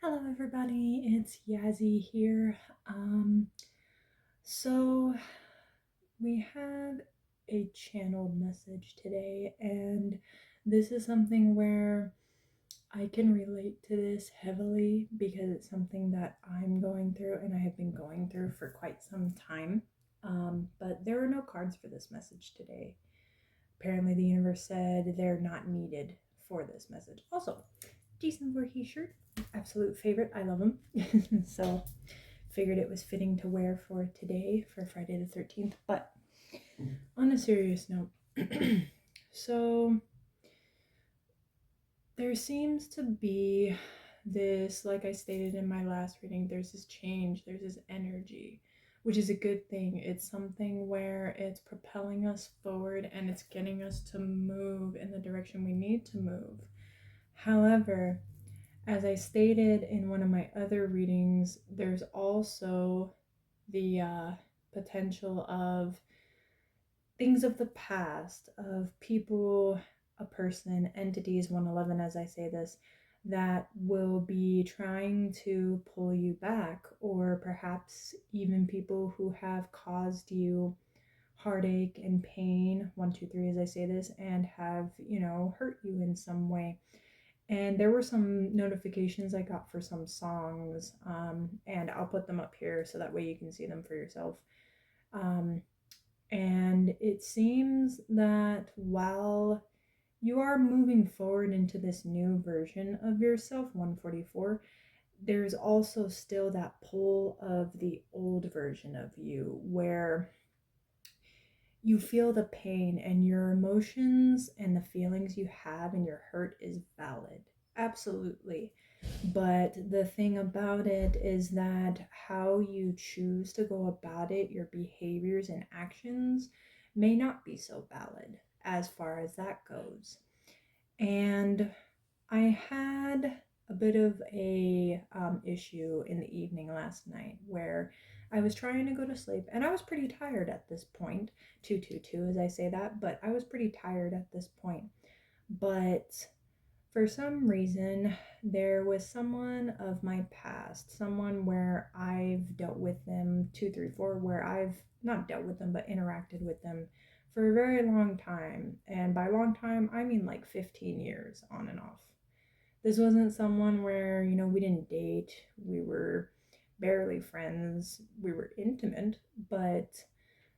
Hello everybody, it's Yazzie here. So we have a channeled message today, and this is something where I can relate to this heavily because it's something that I'm going through and I have been going through for quite some time. But there are no cards for this message today. Apparently the universe said they're not needed for this message. Also, Jason Voorhees shirt, absolute favorite. I love him. So figured it was fitting to wear for today, for Friday the 13th. But on a serious note, so there seems to be this, like I stated in my last reading, there's this change, there's this energy, which is a good thing. It's something where it's propelling us forward and it's getting us to move in the direction we need to move. However, as I stated in one of my other readings, there's also the potential of things of the past, of people, a person, entities, 111 as I say this, that will be trying to pull you back, or perhaps even people who have caused you heartache and pain, 123 as I say this, and have, hurt you in some way. And there were some notifications I got for some songs, and I'll put them up here so that way you can see them for yourself. And it seems that while you are moving forward into this new version of yourself, 144, there's also still that pull of the old version of you where you feel the pain and your emotions and the feelings you have and your hurt is valid. Absolutely. But the thing about it is that how you choose to go about it, your behaviors and actions, may not be so valid as far as that goes. And I had a bit of a issue in the evening last night where I was trying to go to sleep and I was pretty tired at this point. 222 as I say that, but I was pretty tired at this point. But for some reason, there was someone of my past, someone where I've dealt with them, 234, where I've not dealt with them, but interacted with them for a very long time. And by long time, I mean like 15 years on and off. This wasn't someone where, we didn't date, we were barely friends, we were intimate, but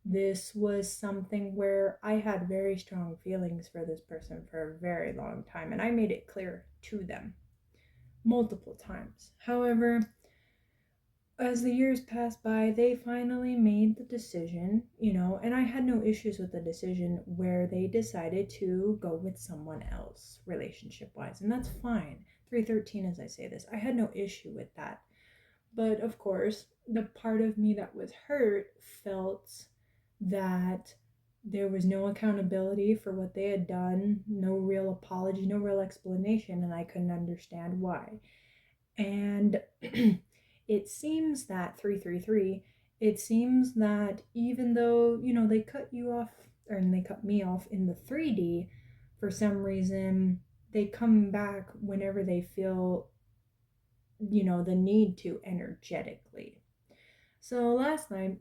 this was something where I had very strong feelings for this person for a very long time, and I made it clear to them multiple times. However, as the years passed by, they finally made the decision, and I had no issues with the decision where they decided to go with someone else relationship wise, and that's fine. 313, as I say this, I had no issue with that. But of course, the part of me that was hurt felt that there was no accountability for what they had done, no real apology, no real explanation, and I couldn't understand why. And it seems that 333, it seems that even though, they cut you off, or they cut me off in the 3D, for some reason, they come back whenever they feel, the need to energetically. So last night,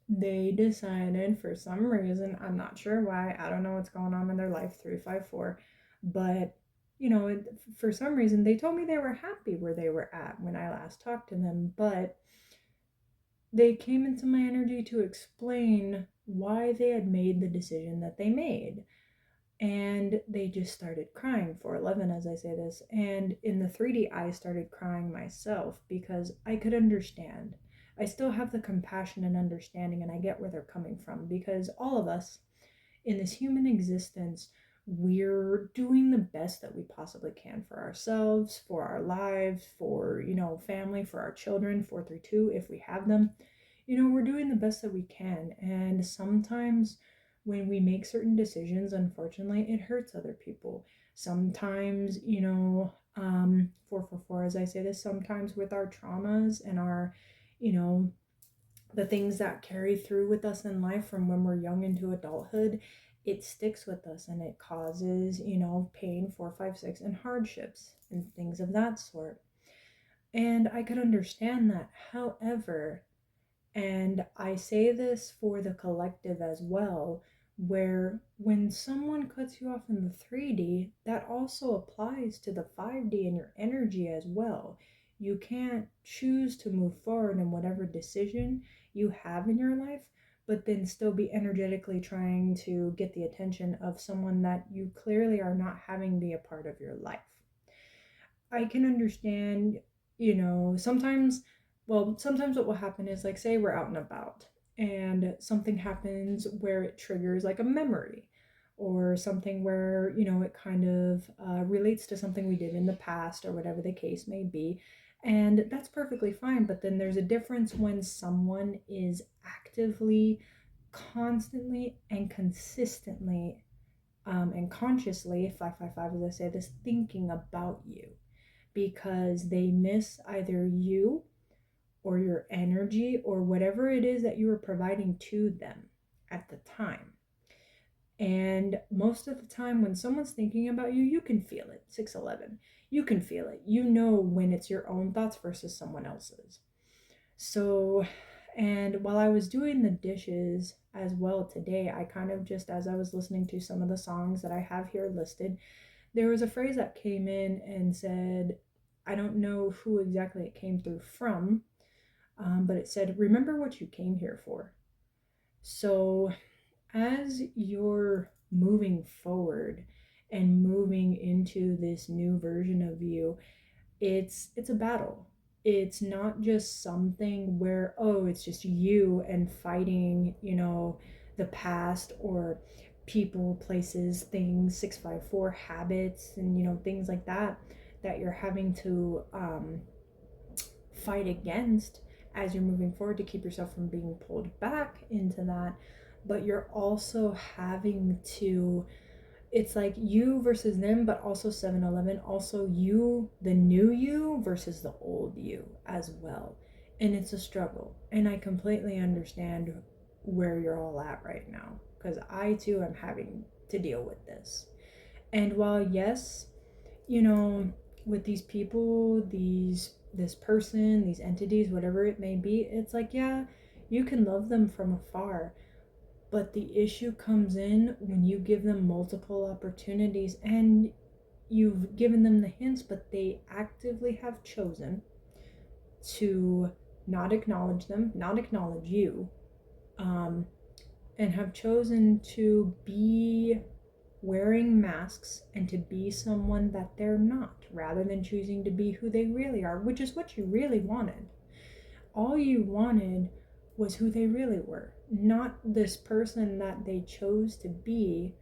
they decided for some reason, I'm not sure why, I don't know what's going on in their life, 354, but for some reason they told me they were happy where they were at when I last talked to them, but they came into my energy to explain why they had made the decision that they made. And they just started crying for 11 as I say this, and in the 3D I started crying myself because I could understand. I still have the compassion and understanding, and I get where they're coming from, because all of us in this human existence, we're doing the best that we possibly can for ourselves, for our lives, for, family, for our children, 432 if we have them. We're doing the best that we can, and sometimes when we make certain decisions, unfortunately, it hurts other people. Sometimes, 444 as I say this, sometimes with our traumas and our, the things that carry through with us in life from when we're young into adulthood, it sticks with us and it causes, pain, 456, and hardships and things of that sort. And I could understand that. However, and I say this for the collective as well, where when someone cuts you off in the 3D, that also applies to the 5D and your energy as well. You can't choose to move forward in whatever decision you have in your life, but then still be energetically trying to get the attention of someone that you clearly are not having be a part of your life. I can understand, sometimes, well, sometimes what will happen is, like, say we're out and about and something happens where it triggers like a memory or something where, it kind of relates to something we did in the past or whatever the case may be. And that's perfectly fine. But then there's a difference when someone is actively, constantly, and consistently and consciously, 555 as I say this, thinking about you because they miss either you or your energy or whatever it is that you were providing to them at the time. And most of the time, when someone's thinking about you, you can feel it. 611. You can feel it. You know when it's your own thoughts versus someone else's. So, and while I was doing the dishes as well today, I kind of just, as I was listening to some of the songs that I have here listed, there was a phrase that came in and said, I don't know who exactly it came through from, but it said, remember what you came here for. So as you're moving forward and moving into this new version of you, it's a battle. It's not just something where, oh, it's just you and fighting, the past or people, places, things, 654 habits, and things like that you're having to fight against as you're moving forward to keep yourself from being pulled back into that. But you're also having to, it's like you versus them, but also 711, also you, the new you versus the old you as well. And it's a struggle. And I completely understand where you're all at right now because I too am having to deal with this. And while, yes, with these people, this person, these entities, whatever it may be, it's like, yeah, you can love them from afar, but the issue comes in when you give them multiple opportunities and you've given them the hints, but they actively have chosen to not acknowledge them, not acknowledge you, and have chosen to be wearing masks and to be someone that they're not, rather than choosing to be who they really are, which is what you really wanted. All you wanted was who they really were, not this person that they chose to be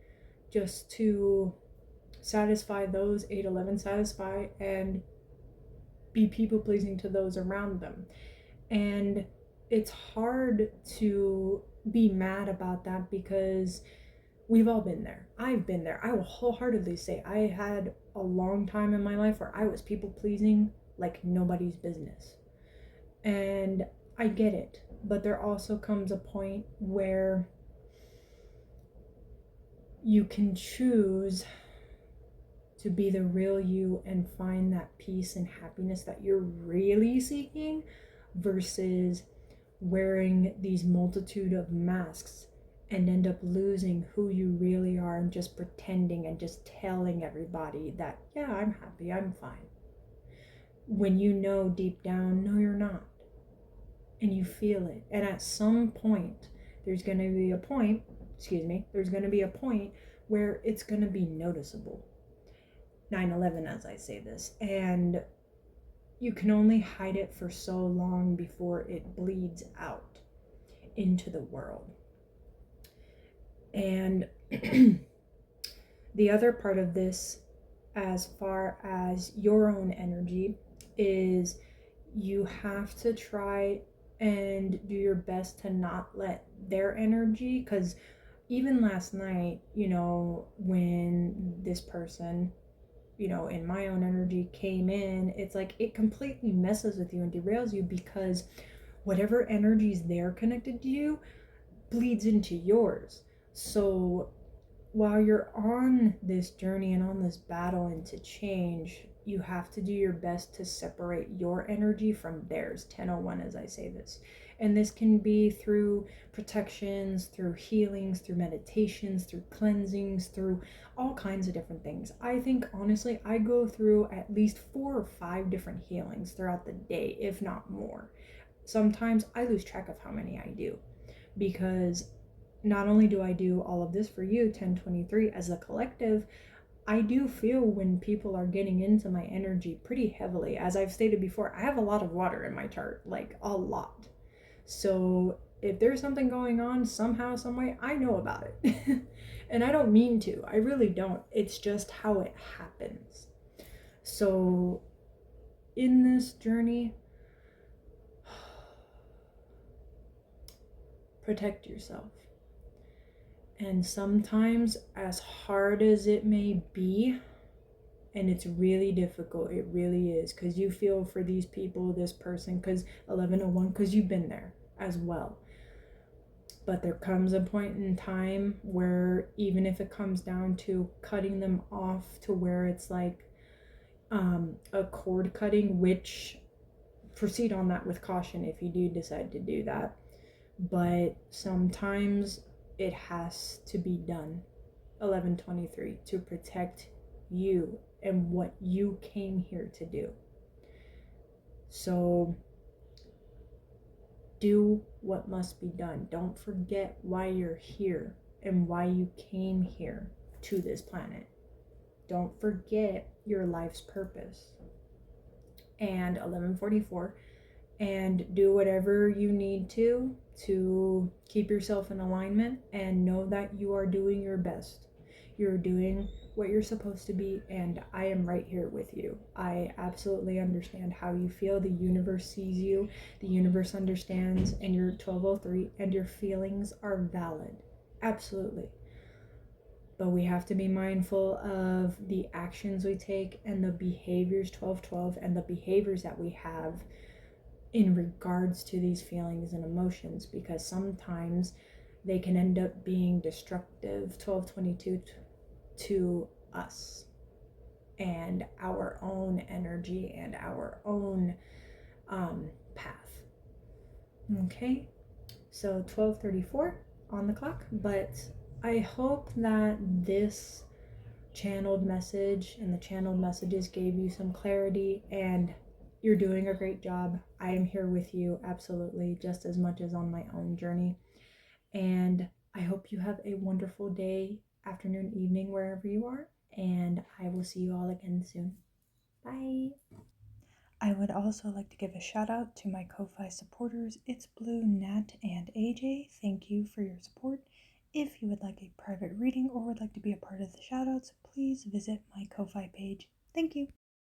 just to satisfy those 811, satisfy and be people pleasing to those around them. And it's hard to be mad about that because we've all been there. I've been there. I will wholeheartedly say I had a long time in my life where I was people pleasing like nobody's business. And I get it. But there also comes a point where you can choose to be the real you and find that peace and happiness that you're really seeking versus wearing these multitude of masks and end up losing who you really are and just pretending and just telling everybody that, yeah, I'm happy, I'm fine. When you know deep down, no, you're not. And you feel it. And at some point, there's going to be a point, there's going to be a point where it's going to be noticeable. 9/11 as I say this. And you can only hide it for so long before it bleeds out into the world. And the other part of this, as far as your own energy, is you have to try and do your best to not let their energy, because even last night, when this person, in my own energy came in, it's like it completely messes with you and derails you because whatever energies they're connected to you bleeds into yours. So while you're on this journey and on this battle into change, you have to do your best to separate your energy from theirs. 1001 as I say this. And this can be through protections, through healings, through meditations, through cleansings, through all kinds of different things. I think honestly, I go through at least 4 or 5 different healings throughout the day, if not more. Sometimes I lose track of how many I do, because not only do I do all of this for you, 1023, as a collective, I do feel when people are getting into my energy pretty heavily. As I've stated before, I have a lot of water in my chart, like a lot. So if there's something going on somehow, some way, I know about it. And I don't mean to. I really don't. It's just how it happens. So in this journey, protect yourself. And sometimes, as hard as it may be, and it's really difficult, it really is, because you feel for these people, this person, because 1101, because you've been there as well. But there comes a point in time where even if it comes down to cutting them off to where it's like a cord cutting, which proceed on that with caution if you do decide to do that. But sometimes it has to be done, 1123, to protect you and what you came here to do. So do what must be done. Don't forget why you're here and why you came here to this planet. Don't forget your life's purpose. And 1144, and do whatever you need to keep yourself in alignment, and know that you are doing your best. You're doing what you're supposed to be, and I am right here with you. I absolutely understand how you feel. The universe sees you, the universe understands, and you're 1203, and your feelings are valid. Absolutely. But we have to be mindful of the actions we take and the behaviors, 1212, and the behaviors that we have in regards to these feelings and emotions, because sometimes they can end up being destructive, 1222, to us and our own energy and our own path. Okay, so 1234 on the clock, but I hope that this channeled message and the channeled messages gave you some clarity, and you're doing a great job. I am here with you, absolutely, just as much as on my own journey. And I hope you have a wonderful day, afternoon, evening, wherever you are. And I will see you all again soon. Bye. I would also like to give a shout out to my Ko-Fi supporters, It's Blue, Nat, and AJ. Thank you for your support. If you would like a private reading or would like to be a part of the shout outs, please visit my Ko-Fi page. Thank you.